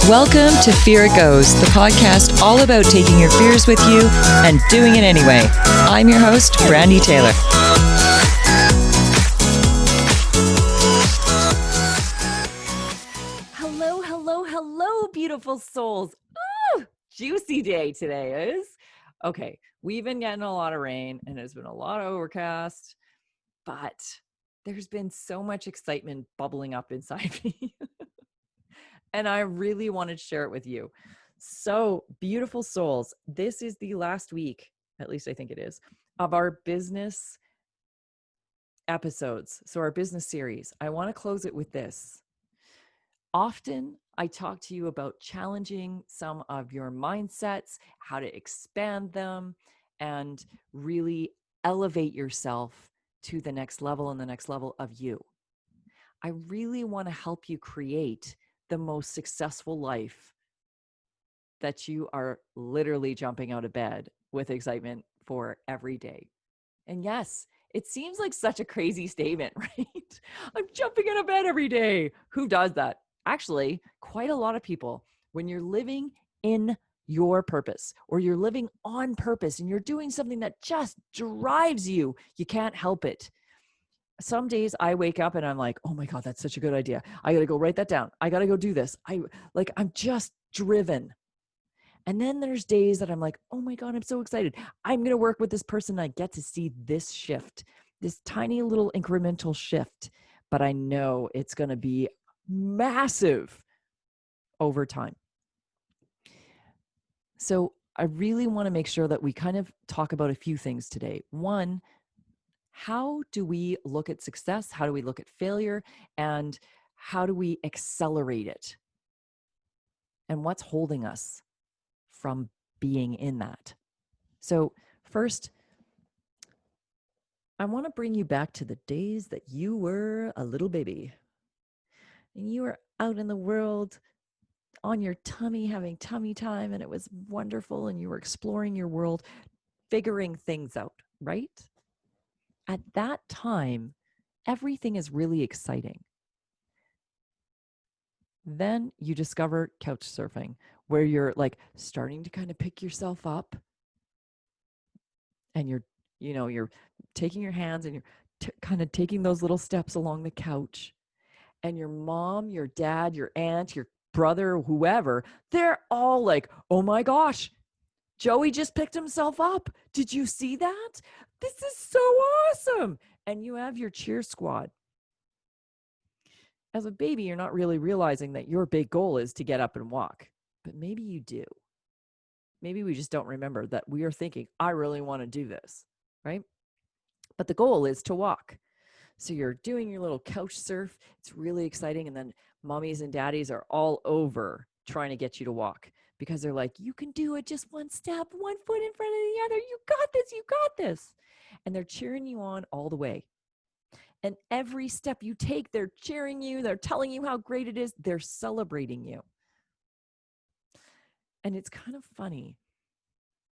Welcome to Fear It Goes, the podcast all about taking your fears with you and doing it anyway. I'm your host, Brandy Taylor. Hello, beautiful souls. Ooh, juicy day today is. Okay, we've been getting a lot of rain and it's been a lot of overcast, but there's been so much excitement bubbling up inside me. And I really wanted to share it with you. So, beautiful souls, this is the last week, at least I think it is, of our business episodes. So, our business series. I want to close it with this. Often, I talk to you about challenging some of your mindsets, how to expand them, and really elevate yourself to the next level and the next level of you. I really want to help you create the most successful life that you are literally jumping out of bed with excitement for every day. And yes, it seems like such a crazy statement, right? I'm jumping out of bed every day. Who does that? Actually, quite a lot of people. When you're living in your purpose or you're living on purpose and you're doing something that just drives you, you can't help it. Some days I wake up and I'm like, oh my God, that's such a good idea. I got to go write that down. I got to go do this. I'm just driven. And then there's days that I'm like, oh my God, I'm so excited. I'm going to work with this person. I get to see this shift, this tiny little incremental shift, but I know it's going to be massive over time. So I really want to make sure that we kind of talk about a few things today. One, how do we look at success? How do we look at failure? And how do we accelerate it? And what's holding us from being in that? So first, I want to bring you back to the days that you were a little baby and you were out in the world on your tummy having tummy time, and it was wonderful, and you were exploring your world, figuring things out, right? At that time, everything is really exciting. Then you discover couch surfing, where you're like starting to kind of pick yourself up and you're taking your hands and you're kind of taking those little steps along the couch, and your mom, your dad, your aunt, your brother, whoever, they're all like, oh my gosh, Joey just picked himself up. Did you see that? This is so awesome. And you have your cheer squad. As a baby, you're not really realizing that your big goal is to get up and walk, but maybe you do. Maybe we just don't remember that we are thinking, I really want to do this, right? But the goal is to walk. So you're doing your little couch surf. It's really exciting. And then mommies and daddies are all over trying to get you to walk because they're like, you can do it, just one step, one foot in front of the other. You got this. You got this. And they're cheering you on all the way. And every step you take, they're cheering you. They're telling you how great it is. They're celebrating you. And it's kind of funny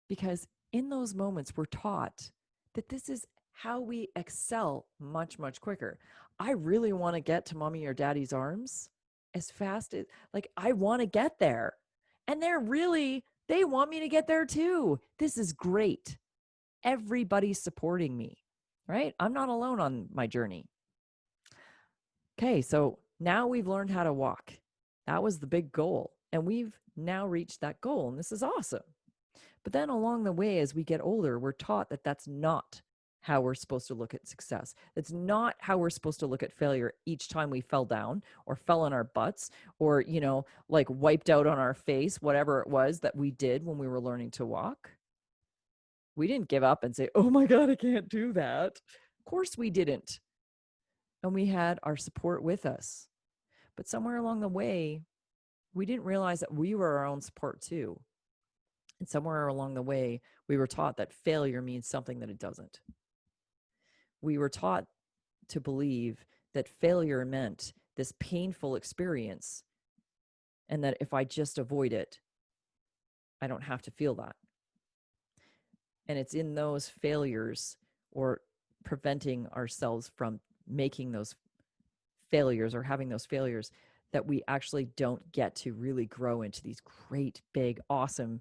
because in those moments, we're taught that this is how we excel much, much quicker. I really want to get to mommy or daddy's arms as fast as, like, I want to get there. And they want me to get there too. This is great. Everybody's supporting me, right? I'm not alone on my journey. Okay, so now we've learned how to walk. That was the big goal. And we've now reached that goal. And this is awesome. But then along the way, as we get older, we're taught that that's not how we're supposed to look at success. It's not how we're supposed to look at failure each time we fell down or fell on our butts or, like wiped out on our face, whatever it was that we did when we were learning to walk. We didn't give up and say, oh my God, I can't do that. Of course we didn't. And we had our support with us. But somewhere along the way, we didn't realize that we were our own support too. And somewhere along the way, we were taught that failure means something that it doesn't. We were taught to believe that failure meant this painful experience and that if I just avoid it, I don't have to feel that. And it's in those failures or preventing ourselves from making those failures or having those failures that we actually don't get to really grow into these great, big, awesome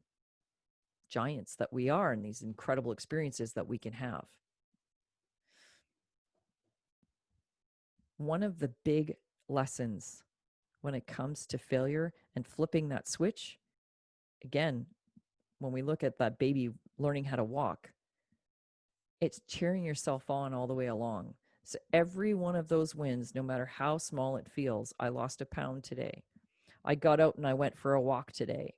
giants that we are, and these incredible experiences that we can have. One of the big lessons when it comes to failure and flipping that switch, again, when we look at that baby learning how to walk, it's cheering yourself on all the way along. So every one of those wins, no matter how small it feels, I lost a pound today. I got out and I went for a walk today.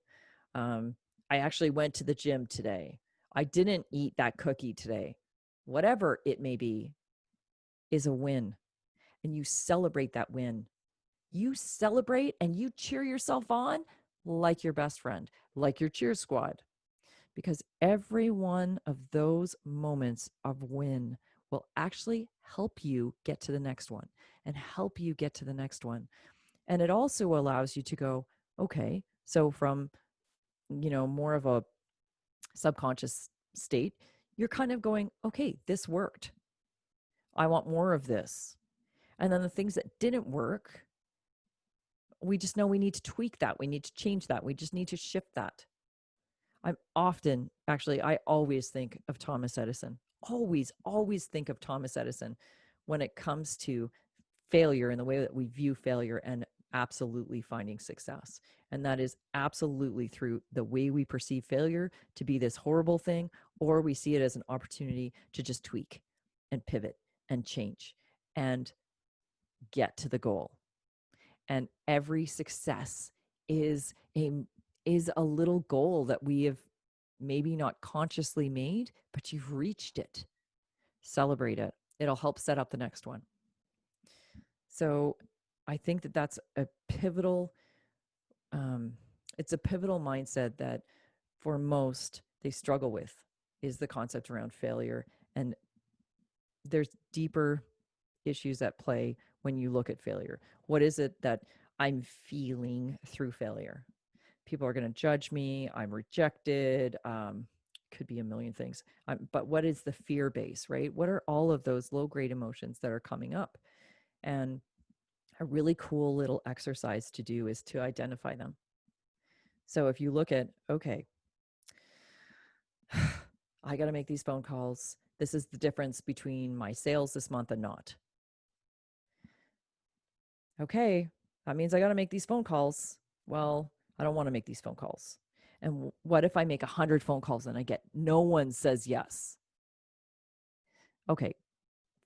I actually went to the gym today. I didn't eat that cookie today. Whatever it may be is a win. And you celebrate that win. You celebrate and you cheer yourself on like your best friend, like your cheer squad. Because every one of those moments of win will actually help you get to the next one and help you get to the next one. And it also allows you to go, okay, so from, more of a subconscious state, you're kind of going, okay, this worked. I want more of this. And then the things that didn't work, we just know we need to tweak that. We need to change that. We just need to shift that. I always think of Thomas Edison. Always think of Thomas Edison when it comes to failure and the way that we view failure and absolutely finding success. And that is absolutely through the way we perceive failure to be this horrible thing, or we see it as an opportunity to just tweak and pivot and change and get to the goal. And every success is a little goal that we have maybe not consciously made, but you've reached it. Celebrate it. It'll help set up the next one. So I think that that's a pivotal, it's a pivotal mindset that for most they struggle with, is the concept around failure. And there's deeper issues at play when you look at failure. What is it that I'm feeling through failure? People are going to judge me. I'm rejected. Could be a million things. But what is the fear base, right? What are all of those low-grade emotions that are coming up? And a really cool little exercise to do is to identify them. So if you look at, okay, I got to make these phone calls. This is the difference between my sales this month and not. Okay, that means I got to make these phone calls. Well, I don't want to make these phone calls. And what if I make 100 phone calls and no one says yes? Okay,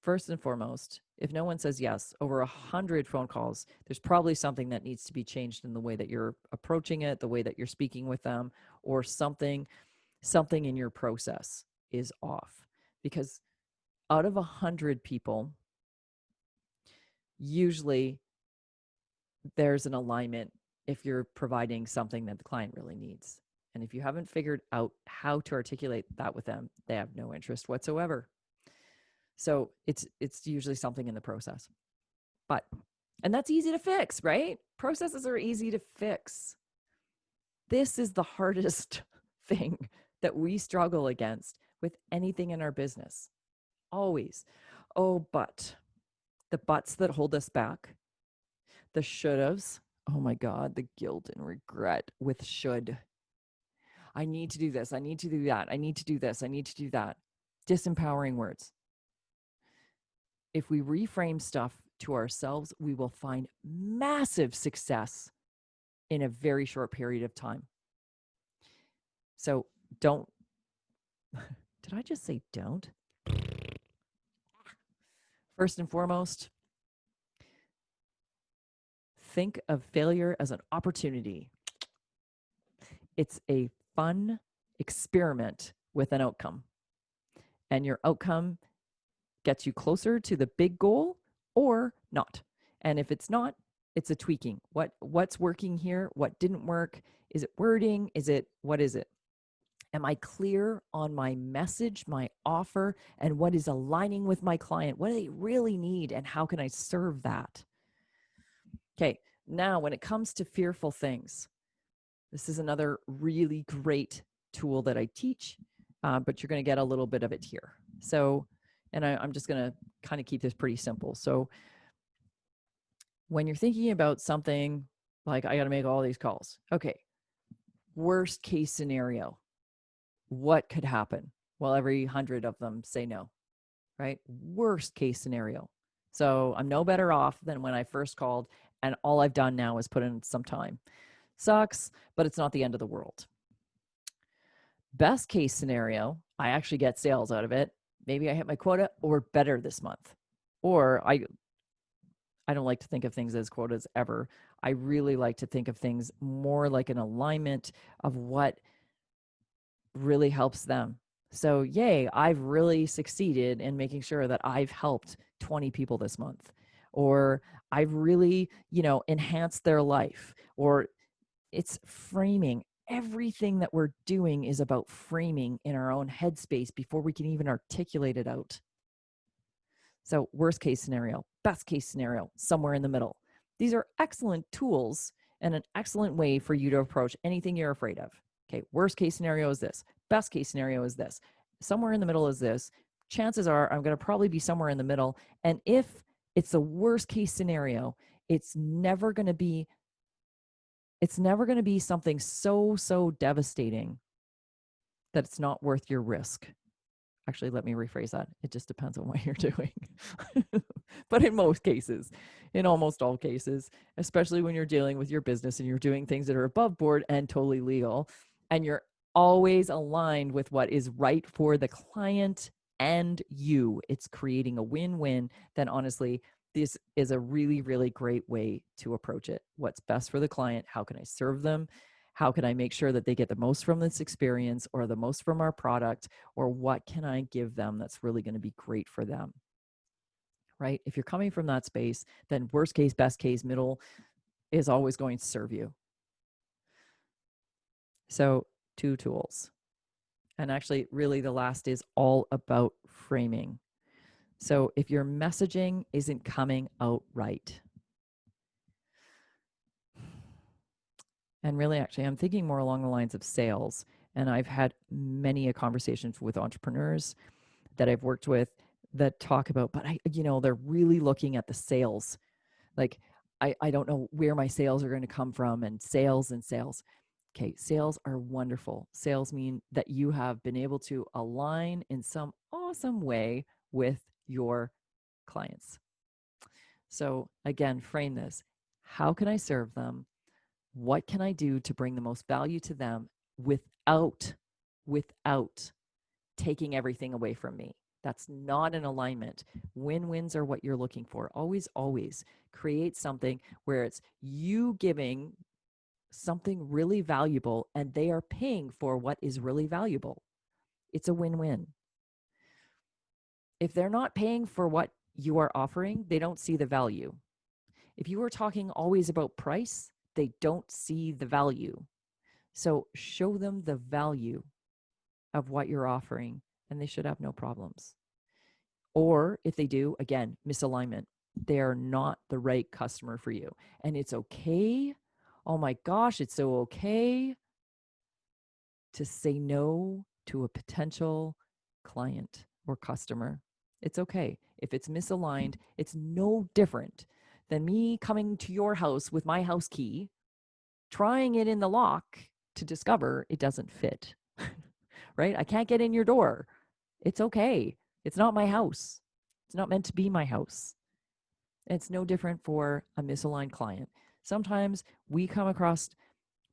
first and foremost, if no one says yes over 100 phone calls, there's probably something that needs to be changed in the way that you're approaching it, the way that you're speaking with them, or something in your process is off. Because out of 100 people, usually there's an alignment if you're providing something that the client really needs. And if you haven't figured out how to articulate that with them, they have no interest whatsoever. So it's usually something in the process. And that's easy to fix, right? Processes are easy to fix. This is the hardest thing that we struggle against with anything in our business. Always. Oh, but the buts that hold us back, the should-haves, oh my God, the guilt and regret with should. I need to do this. I need to do that. I need to do this. I need to do that. Disempowering words. If we reframe stuff to ourselves, we will find massive success in a very short period of time. So don't, did I just say don't? First and foremost, think of failure as an opportunity. It's a fun experiment with an outcome. And your outcome gets you closer to the big goal or not. And if it's not, it's a tweaking. What's working here? What didn't work? Is it wording? What is it? Am I clear on my message, my offer, and what is aligning with my client? What do they really need, and how can I serve that? Okay, now when it comes to fearful things, this is another really great tool that I teach, but you're going to get a little bit of it here. So, and I'm just going to kind of keep this pretty simple. So When you're thinking about something like, I got to make all these calls. Okay. Worst case scenario, what could happen? Well, every 100 of them say no, right? Worst case scenario. So I'm no better off than when I first called, and all I've done now is put in some time. Sucks, but it's not the end of the world. Best case scenario, I actually get sales out of it. Maybe I hit my quota or better this month. Or I don't like to think of things as quotas ever. I really like to think of things more like an alignment of what really helps them. So, yay, I've really succeeded in making sure that I've helped 20 people this month, or I've really, enhanced their life, or it's framing. Everything that we're doing is about framing in our own headspace before we can even articulate it out. So, worst case scenario, best case scenario, somewhere in the middle. These are excellent tools and an excellent way for you to approach anything you're afraid of. Okay, worst case scenario is this, best case scenario is this, somewhere in the middle is this. Chances are I'm going to probably be somewhere in the middle. And if it's the worst case scenario, it's never going to be something so devastating that it's not worth your risk. Actually, let me rephrase that. It just depends on what you're doing. But in most cases, in almost all cases, especially when you're dealing with your business and you're doing things that are above board and totally legal, and you're always aligned with what is right for the client and you, it's creating a win-win, then honestly, this is a really, really great way to approach it. What's best for the client? How can I serve them? How can I make sure that they get the most from this experience or the most from our product? Or what can I give them that's really going to be great for them? Right? If you're coming from that space, then worst case, best case, middle is always going to serve you. So, 2 tools. And actually, really, the last is all about framing. So, if your messaging isn't coming out right, and really, actually, I'm thinking more along the lines of sales. And I've had many conversations with entrepreneurs that I've worked with that talk about, but they're really looking at the sales. Like, I don't know where my sales are going to come from, and sales. Okay, sales are wonderful. Sales mean that you have been able to align in some awesome way with your clients. So again, frame this. How can I serve them? What can I do to bring the most value to them without taking everything away from me? That's not an alignment. Win-wins are what you're looking for. Always create something where it's you giving something really valuable and they are paying for what is really valuable. It's a win-win. If they're not paying for what you are offering, they don't see the value. If you are talking always about price, they don't see the value. So show them the value of what you're offering, and they should have no problems. Or if they do, again, misalignment. They are not the right customer for you. And it's okay. Oh my gosh, it's so okay to say no to a potential client or customer. It's okay. If it's misaligned, it's no different than me coming to your house with my house key, trying it in the lock to discover it doesn't fit, right? I can't get in your door. It's okay. It's not my house. It's not meant to be my house. It's no different for a misaligned client. Sometimes we come across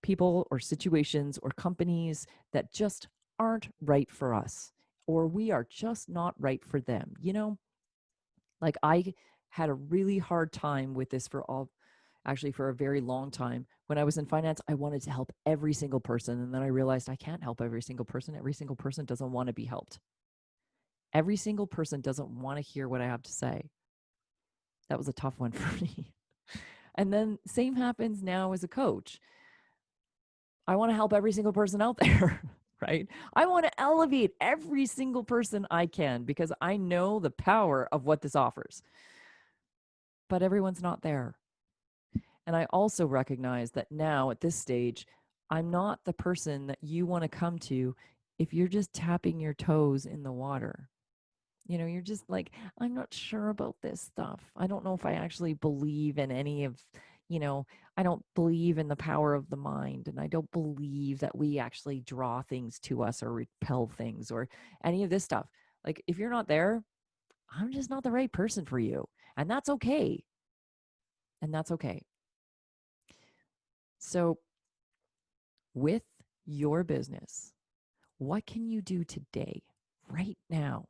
people or situations or companies that just aren't right for us, or we are just not right for them. Like I had a really hard time with this for a very long time. When I was in finance, I wanted to help every single person. And then I realized I can't help every single person. Every single person doesn't want to be helped. Every single person doesn't want to hear what I have to say. That was a tough one for me. And then same happens now as a coach. I want to help every single person out there, right? I want to elevate every single person I can because I know the power of what this offers. But everyone's not there. And I also recognize that now at this stage, I'm not the person that you want to come to if you're just tapping your toes in the water. You're just like, I'm not sure about this stuff. I don't know if I actually believe in any of, you know, I don't believe in the power of the mind. And I don't believe that we actually draw things to us or repel things or any of this stuff. Like, if you're not there, I'm just not the right person for you. And that's okay. And that's okay. So, with your business, what can you do today, right now?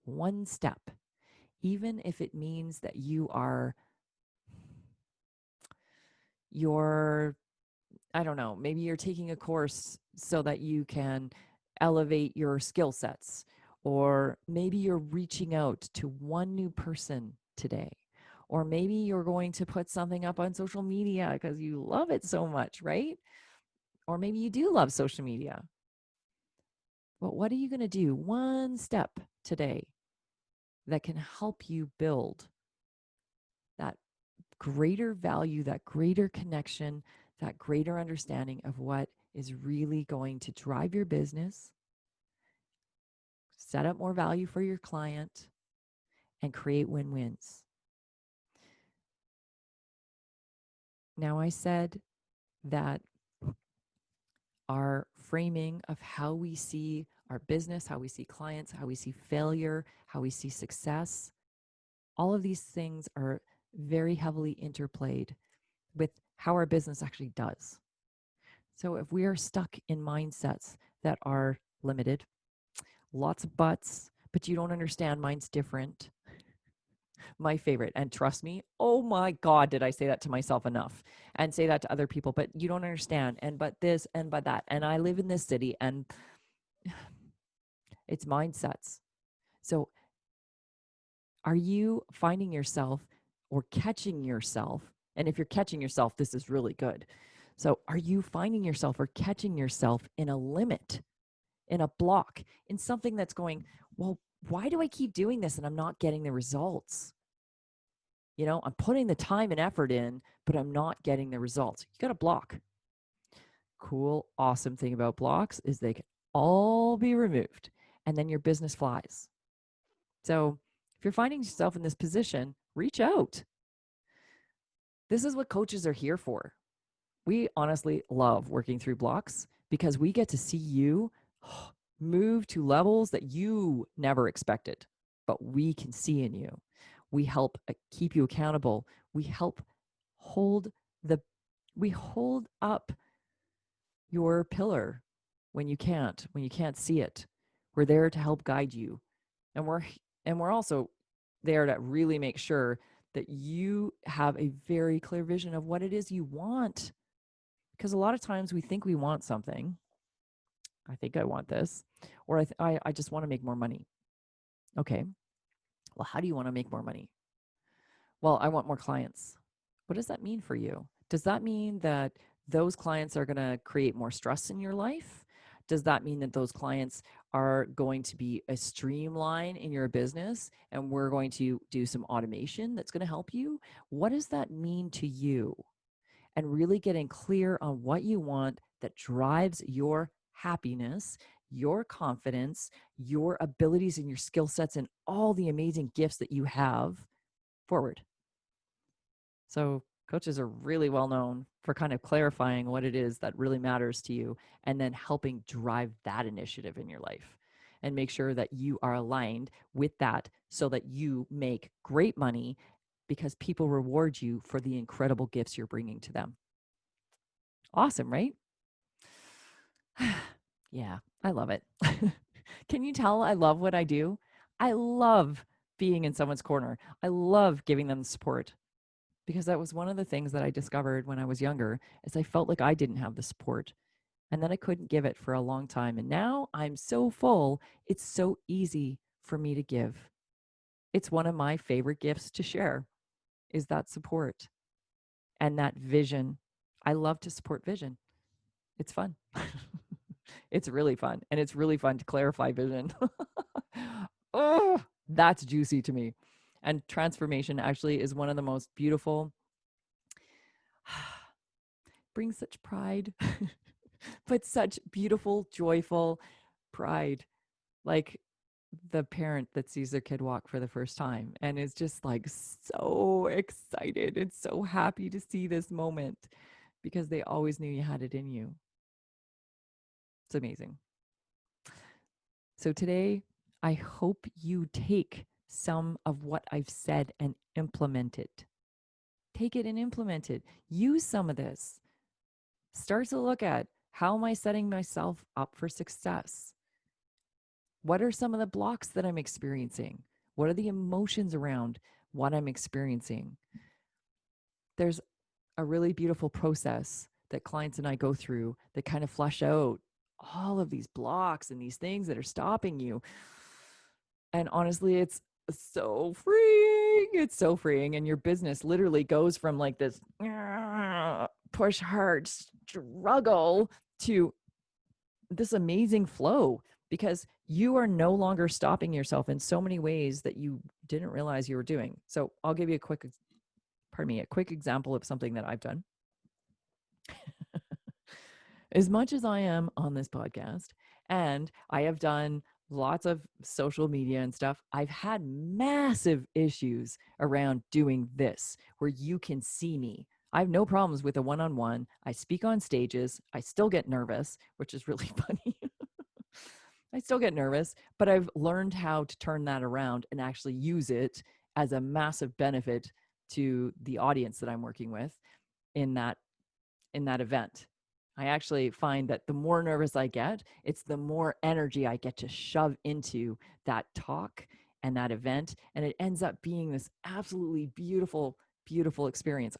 One step, even if it means that you're, I don't know, maybe you're taking a course so that you can elevate your skill sets, or maybe you're reaching out to one new person today, or maybe you're going to put something up on social media because you love it so much, right? Or maybe you do love social media. But what are you going to do one step today that can help you build that greater value, that greater connection, that greater understanding of what is really going to drive your business, set up more value for your client, and create win-wins? Now, I said that our framing of how we see our business, how we see clients, how we see failure, how we see success, all of these things are very heavily interplayed with how our business actually does. So if we are stuck in mindsets that are limited, lots of buts, but you don't understand mine's different. My favorite, and trust me, oh my God, did I say that to myself enough and say that to other people, but you don't understand, and but this and but that, and I live in this city, and it's mindsets. So are you finding yourself or catching yourself? And if you're catching yourself, this is really good. So are you finding yourself or catching yourself in a limit, in a block, in something that's going, well, why do I keep doing this and I'm not getting the results? I'm putting the time and effort in, but I'm not getting the results. You got a block. Cool, awesome thing about blocks is they can all be removed, and then your business flies. So if you're finding yourself in this position, reach out. This is what coaches are here for. We honestly love working through blocks because we get to see you move to levels that you never expected, but we can see in you. We help keep you accountable. We help hold we hold up your pillar when you can't see it. We're there to help guide you. And we're also there to really make sure that you have a very clear vision of what it is you want. Because a lot of times we think we want something. I think I want this, or I just want to make more money. Okay, well, how do you want to make more money? Well, I want more clients. What does that mean for you? Does that mean that those clients are going to create more stress in your life? Does that mean that those clients are going to be a streamline in your business and we're going to do some automation that's going to help you? What does that mean to you? And really getting clear on what you want that drives your happiness, your confidence, your abilities and your skill sets, and all the amazing gifts that you have forward. So coaches are really well known for kind of clarifying what it is that really matters to you and then helping drive that initiative in your life and make sure that you are aligned with that so that you make great money because people reward you for the incredible gifts you're bringing to them. Awesome, right? Yeah, I love it. Can you tell I love what I do? I love being in someone's corner. I love giving them support because that was one of the things that I discovered when I was younger is I felt like I didn't have the support and then I couldn't give it for a long time. And now I'm so full, it's so easy for me to give. It's one of my favorite gifts to share is that support and that vision. I love to support vision. It's fun. It's really fun. And it's really fun to clarify vision. Oh, that's juicy to me. And transformation actually is one of the most beautiful, brings such pride, but such beautiful, joyful pride. Like the parent that sees their kid walk for the first time and is just like so excited and so happy to see this moment because they always knew you had it in you. It's amazing. So today, I hope you take some of what I've said and implement it. Take it and implement it. Use some of this. Start to look at, how am I setting myself up for success? What are some of the blocks that I'm experiencing? What are the emotions around what I'm experiencing? There's a really beautiful process that clients and I go through that kind of flesh out all of these blocks and these things that are stopping you. And honestly, it's so freeing. It's so freeing. And your business literally goes from like this push hard struggle to this amazing flow, because you are no longer stopping yourself in so many ways that you didn't realize you were doing. So I'll give you a quick example of something that I've done. As much as I am on this podcast and I have done lots of social media and stuff, I've had massive issues around doing this where you can see me. I have no problems with a one-on-one. I speak on stages. I still get nervous, which is really funny. I still get nervous, but I've learned how to turn that around and actually use it as a massive benefit to the audience that I'm working with in that event. I actually find that the more nervous I get, it's the more energy I get to shove into that talk and that event. And it ends up being this absolutely beautiful, beautiful experience.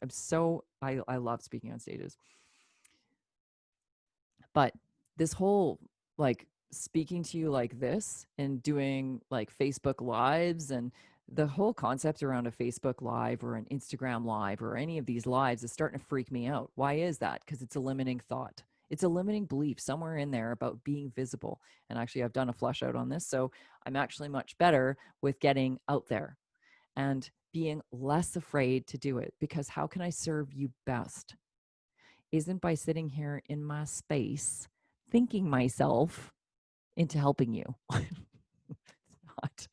I love speaking on stages. But this whole like speaking to you like this and doing like Facebook lives, and the whole concept around a Facebook live or an Instagram live or any of these lives is starting to freak me out. Why is that? Because it's a limiting thought. It's a limiting belief somewhere in there about being visible. And actually, I've done a flush out on this. So I'm actually much better with getting out there and being less afraid to do it, because how can I serve you best? Isn't by sitting here in my space thinking myself into helping you. It's not.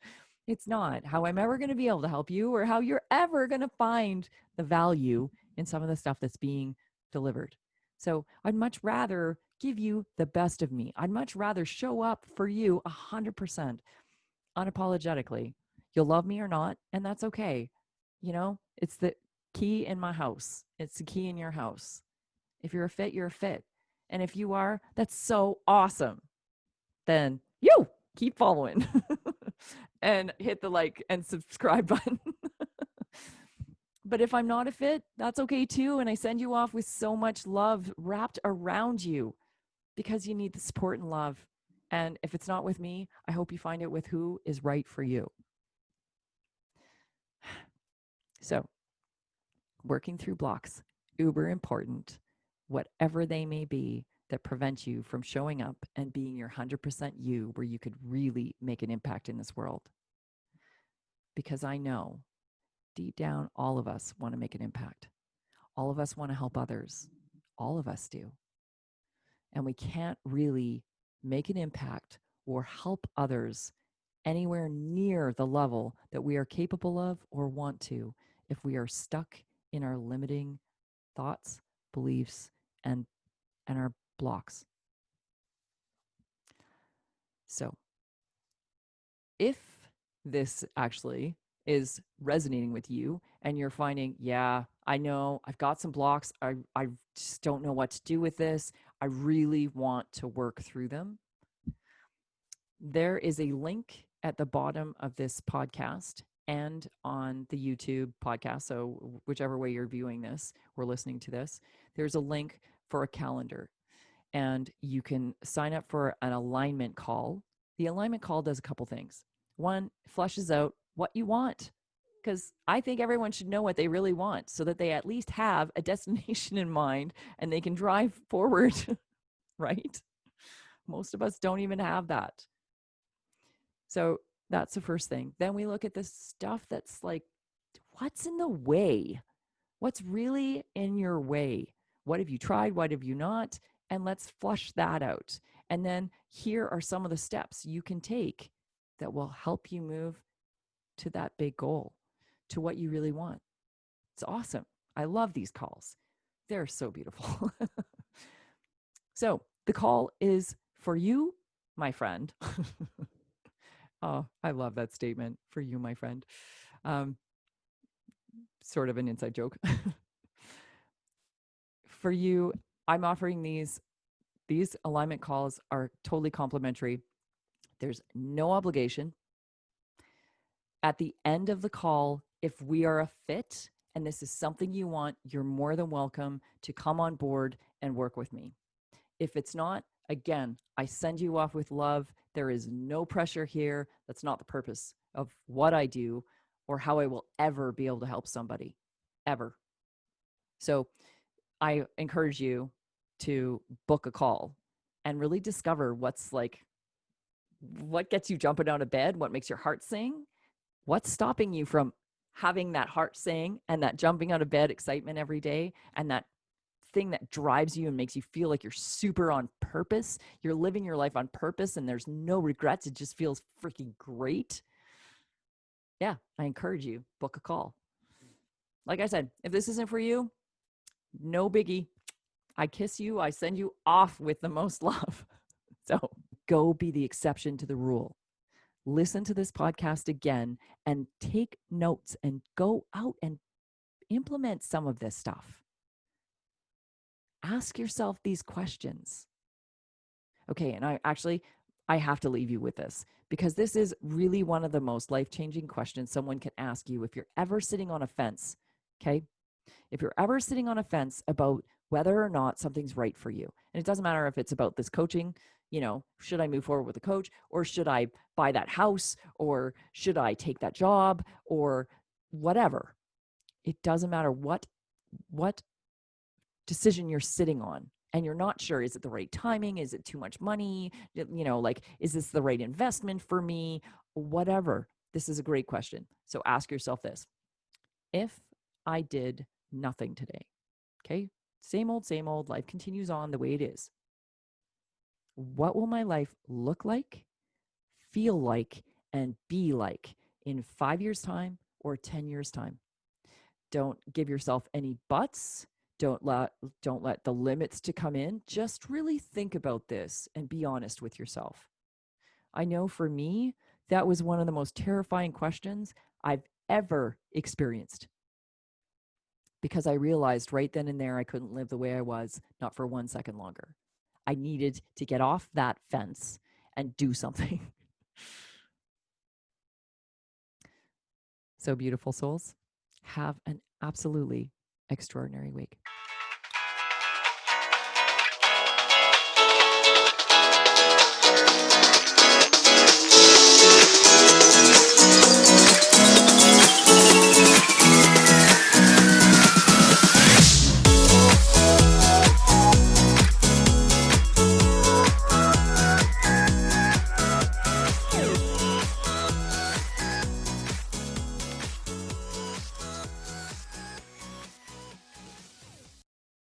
It's not how I'm ever going to be able to help you, or how you're ever going to find the value in some of the stuff that's being delivered. So I'd much rather give you the best of me. I'd much rather show up for you 100% unapologetically. You'll love me or not, and that's okay. You know, it's the key in my house. It's the key in your house. If you're a fit, you're a fit. And if you are, that's so awesome. Then you keep following and hit the like and subscribe button. But if I'm not a fit, that's okay too. And I send you off with so much love wrapped around you, because you need the support and love. And if it's not with me, I hope you find it with who is right for you. So, working through blocks, uber important, whatever they may be, that prevent you from showing up and being your 100% you, where you could really make an impact in this world. Because I know deep down, all of us want to make an impact. All of us want to help others. All of us do. And we can't really make an impact or help others anywhere near the level that we are capable of or want to if we are stuck in our limiting thoughts, beliefs, and our blocks. So if this actually is resonating with you and you're finding, yeah, I know I've got some blocks, I just don't know what to do with this, I really want to work through them, there is a link at the bottom of this podcast and on the YouTube podcast. So whichever way you're viewing this or listening to this, there's a link for a calendar, and you can sign up for an alignment call. The alignment call does a couple things. One, flushes out what you want, because I think everyone should know what they really want so that they at least have a destination in mind and they can drive forward, right? Most of us don't even have that. So that's the first thing. Then we look at the stuff that's like, what's in the way? What's really in your way? What have you tried? What have you not? And let's flush that out. And then here are some of the steps you can take that will help you move to that big goal, to what you really want. It's awesome. I love these calls. They're so beautiful. So the call is for you, my friend. Oh, I love that statement. For you, my friend. Um, sort of an inside joke. For you, I'm offering these. These alignment calls are totally complimentary. There's no obligation. At the end of the call, if we are a fit and this is something you want, you're more than welcome to come on board and work with me. If it's not, again, I send you off with love. There is no pressure here. That's not the purpose of what I do or how I will ever be able to help somebody, ever. So I encourage you to book a call and really discover what's like, what gets you jumping out of bed, what makes your heart sing, what's stopping you from having that heart sing and that jumping out of bed excitement every day and that thing that drives you and makes you feel like you're super on purpose. You're living your life on purpose and there's no regrets. It just feels freaking great. Yeah, I encourage you, book a call. Like I said, if this isn't for you, no biggie. I kiss you. I send you off with the most love. So go be the exception to the rule. Listen to this podcast again and take notes and go out and implement some of this stuff. Ask yourself these questions. Okay, and I have to leave you with this because this is really one of the most life-changing questions someone can ask you if you're ever sitting on a fence, okay? If you're ever sitting on a fence about whether or not something's right for you, and it doesn't matter if it's about this coaching, should I move forward with a coach or should I buy that house or should I take that job or whatever. It doesn't matter what decision you're sitting on and you're not sure, is it the right timing? Is it too much money? Like, is this the right investment for me? Whatever. This is a great question. So ask yourself this. If I did nothing today, okay, same old, life continues on the way it is. What will my life look like, feel like, and be like in 5 years' time or 10 years' time? Don't give yourself any buts. Don't let the limits to come in. Just really think about this and be honest with yourself. I know for me, that was one of the most terrifying questions I've ever experienced because I realized right then and there I couldn't live the way I was, not for 1 second longer. I needed to get off that fence and do something. So beautiful souls, have an absolutely extraordinary week.